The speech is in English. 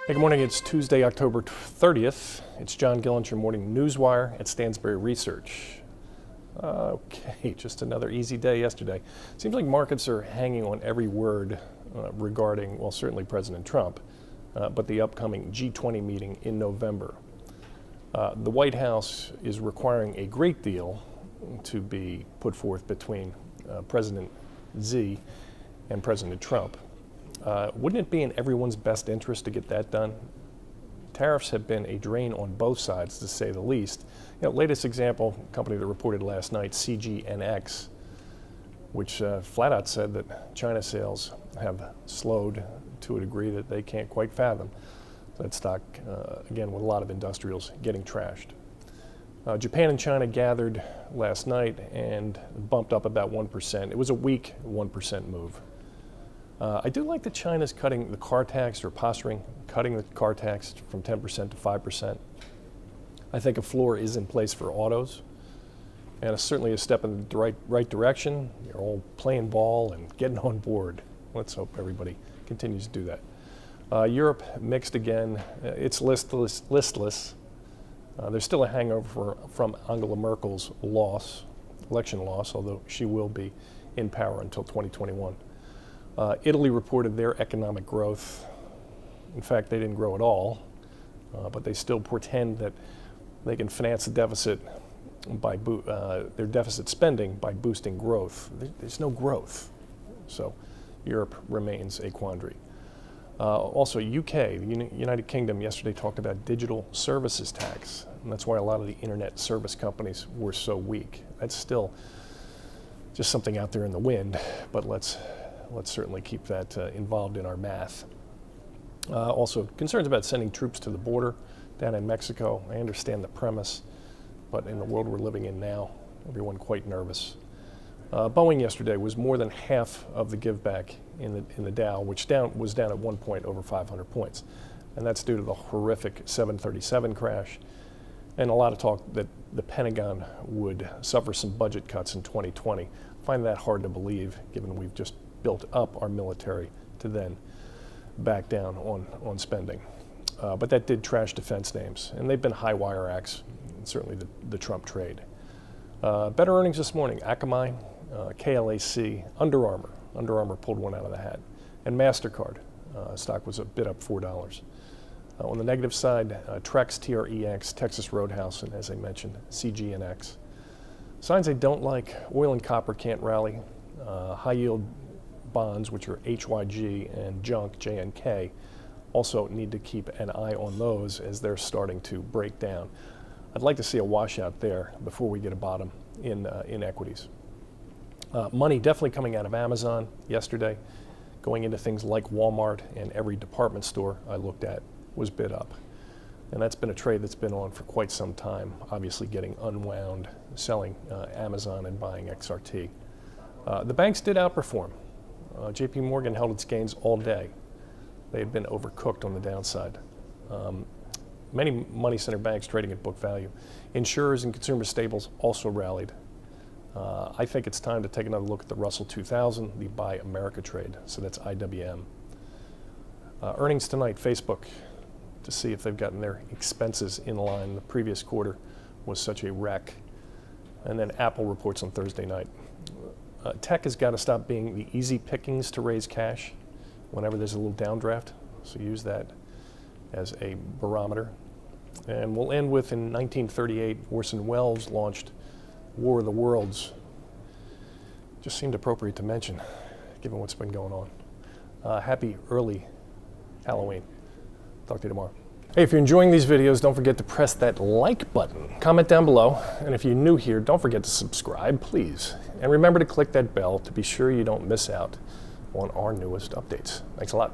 Hey, good morning. It's Tuesday, October 30th. It's John Gillen, your morning newswire at Stansberry Research. Okay, just another easy day yesterday. Seems like markets are hanging on every word regarding, well, certainly President Trump, but the upcoming G20 meeting in November. The White House is requiring a great deal to be put forth between President Xi and President Trump. Wouldn't it be in everyone's best interest to get that done? Tariffs have been a drain on both sides, to say the least. Latest example, a company that reported last night, CGNX, which flat out said that China sales have slowed to a degree that they can't quite fathom. That stock, again, with a lot of industrials getting trashed. Japan and China gathered last night and bumped up about 1%. It was a weak 1% move. I do like that China's cutting the car tax, or posturing, cutting the car tax from 10% to 5%. I think a floor is in place for autos, and it's certainly a step in the right direction. You're all playing ball and getting on board. Let's hope everybody continues to do that. Europe mixed again. It's listless. There's still a hangover from Angela Merkel's election loss, although she will be in power until 2021. Italy reported their economic growth. In fact, they didn't grow at all, but they still pretend that they can finance the deficit by their deficit spending by boosting growth. There's no growth, so Europe remains a quandary. Also, UK, the United Kingdom, yesterday talked about digital services tax, and that's why a lot of the internet service companies were so weak. That's still just something out there in the wind, but let's certainly keep that involved in our math. Also, concerns about sending troops to the border down in Mexico. I understand the premise, but in the world we're living in now, everyone quite nervous. Boeing yesterday was more than half of the give back in the Dow, which was down at one point over 500 points. And that's due to the horrific 737 crash and a lot of talk that the Pentagon would suffer some budget cuts in 2020. I find that hard to believe, given we've just built up our military to then back down on spending. But that did trash defense names, and they've been high wire acts, certainly the Trump trade. Better earnings this morning: Akamai, KLAC, Under Armour. Under Armour pulled one out of the hat. And MasterCard. Stock was a bit up $4. On the negative side, Trex, TREX, Texas Roadhouse, and as I mentioned, CGNX. Signs I don't like: oil and copper can't rally. High yield bonds, which are HYG, and junk, JNK, also need to keep an eye on those as they're starting to break down. I'd like to see a washout there before we get a bottom in equities. Money definitely coming out of Amazon yesterday, going into things like Walmart, and every department store I looked at was bid up. And that's been a trade that's been on for quite some time, obviously getting unwound, selling Amazon and buying XRT. The banks did outperform. JP Morgan held its gains all day. They had been overcooked on the downside. Many money center banks trading at book value. Insurers and consumer staples also rallied. I think it's time to take another look at the Russell 2000, the Buy America trade. So that's IWM. Earnings tonight: Facebook, to see if they've gotten their expenses in line. The previous quarter was such a wreck. And then Apple reports on Thursday night. Tech has got to stop being the easy pickings to raise cash whenever there's a little downdraft. So use that as a barometer. And we'll end with, in 1938, Orson Welles launched War of the Worlds. Just seemed appropriate to mention, given what's been going on. Happy early Halloween. Talk to you tomorrow. Hey, if you're enjoying these videos, don't forget to press that like button. Comment down below. And if you're new here, don't forget to subscribe, please. And remember to click that bell to be sure you don't miss out on our newest updates. Thanks a lot.